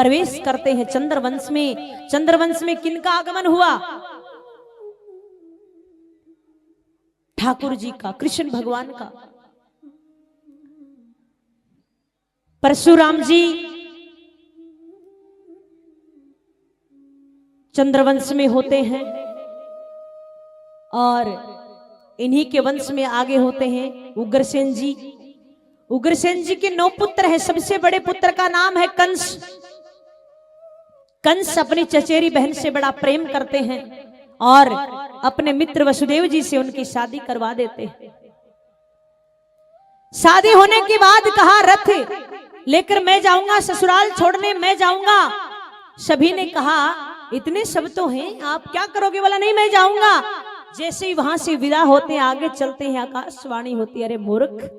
प्रवेश करते हैं चंद्रवंश में। चंद्रवंश में किनका आगमन हुआ? ठाकुर जी का, कृष्ण भगवान का। परशुराम जी चंद्रवंश में होते हैं और इन्हीं के वंश में आगे होते हैं उग्रसेन जी। उग्रसेन जी के 9 पुत्र हैं। सबसे बड़े पुत्र का नाम है कंस। कंस अपनी चचेरी बहन से बड़ा प्रेम करते हैं और अपने मित्र वसुदेव जी से उनकी शादी करवा देते हैं। शादी होने के बाद कहा रथ लेकर मैं जाऊंगा, ससुराल छोड़ने मैं जाऊंगा। सभी ने कहा इतने सब तो हैं, आप क्या करोगे? बोला नहीं मैं जाऊंगा। जैसे ही वहां से विदा होते हैं आगे चलते हैं, आकाशवाणी होती है, अरे मूर्ख,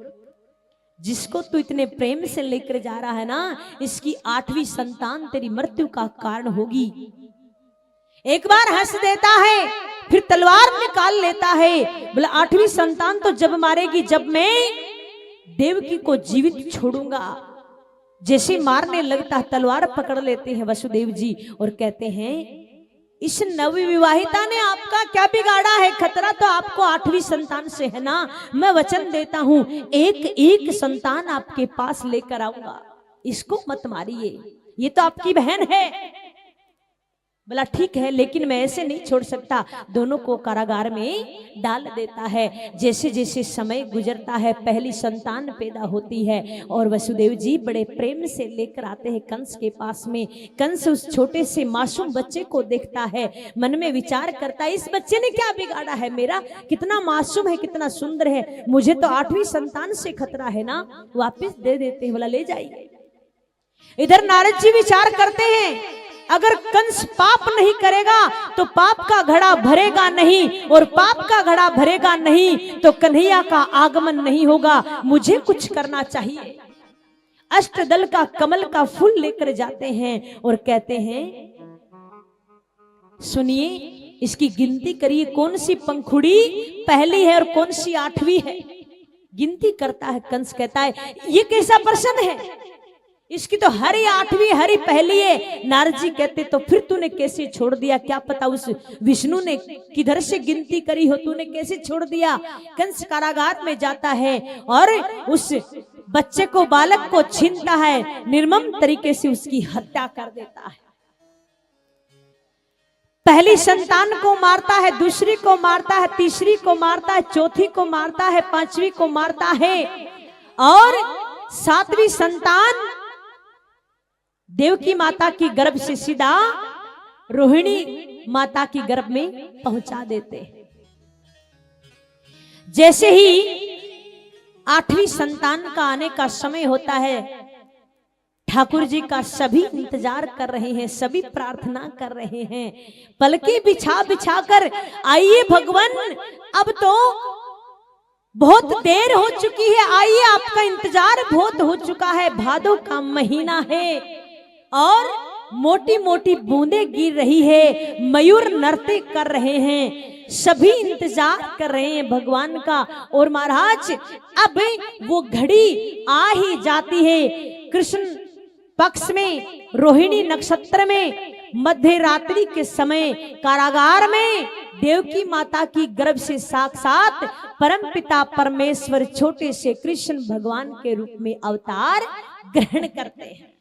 जिसको तू इतने प्रेम से लेकर जा रहा है ना, इसकी 8वीं संतान तेरी मृत्यु का कारण होगी। एक बार हंस देता है फिर तलवार निकाल लेता है। बोला 8वीं संतान तो जब मारेगी जब मैं देवकी को जीवित छोड़ूंगा। जैसे मारने लगता तलवार पकड़ लेते हैं वसुदेव जी और कहते हैं इस नवविवाहिता ने आपका क्या बिगाड़ा है? खतरा तो आपको 8वीं संतान से है ना। मैं वचन देता हूं एक एक संतान आपके पास लेकर आऊंगा, इसको मत मारिए, ये तो आपकी बहन है। बोला ठीक है, लेकिन मैं ऐसे नहीं छोड़ सकता। दोनों को कारागार में डाल देता है। जैसे जैसे समय गुजरता है पहली संतान पैदा होती है और वसुदेव जी बड़े प्रेम से लेकर आते हैं कंस के पास में। कंस उस छोटे से मासूम बच्चे को देखता है, मन में विचार करता है इस बच्चे ने क्या बिगाड़ा है मेरा? कितना मासूम है, कितना सुंदर है, मुझे तो 8वीं संतान से खतरा है ना। वापिस दे देते हैं। बोला ले जाइए। इधर नारद जी विचार करते हैं अगर कंस पाप नहीं करेगा तो पाप का घड़ा भरेगा नहीं, और पाप का घड़ा भरेगा नहीं तो कन्हैया का आगमन नहीं होगा। मुझे कुछ करना चाहिए। अष्टदल का कमल का फूल लेकर जाते हैं और कहते हैं सुनिए, इसकी गिनती करिए, कौन सी पंखुड़ी पहली है और कौन सी 8वीं है। गिनती करता है कंस, कहता है ये कैसा प्रश्न है, इसकी तो हरी 8वीं हरी पहली है। नारद जी कहते तो फिर तूने कैसे छोड़ दिया? क्या पता उस विष्णु ने किधर से गिनती करी हो, तूने कैसे छोड़ दिया? कंस कारागार में जाता है और उस बच्चे को, बालक को छीनता है, निर्मम तरीके से उसकी हत्या कर देता है। पहली संतान को मारता है, दूसरी को मारता है, तीसरी को मारता है, चौथी को मारता है, 5वीं को मारता है और 7वीं संतान देवकी माता की गर्भ से सीधा रोहिणी माता की गर्भ में पहुंचा देते। जैसे ही 8वीं संतान का आने का समय होता है, ठाकुर जी का सभी इंतजार कर रहे हैं, सभी प्रार्थना कर रहे हैं, पलके बिछा बिछा कर आइए भगवान, अब तो बहुत देर हो चुकी है, आइए आपका इंतजार बहुत हो चुका है। भादों का महीना है और मोटी मोटी बूंदें गिर रही है, मयूर नृत्य कर रहे हैं, सभी इंतजार कर रहे हैं भगवान का। और महाराज अब वो घड़ी आ ही जाती है। कृष्ण पक्ष में रोहिणी नक्षत्र में मध्य रात्रि के समय कारागार में देवकी माता की गर्भ से साक्षात परमपिता परमेश्वर छोटे से कृष्ण भगवान के रूप में अवतार ग्रहण करते हैं।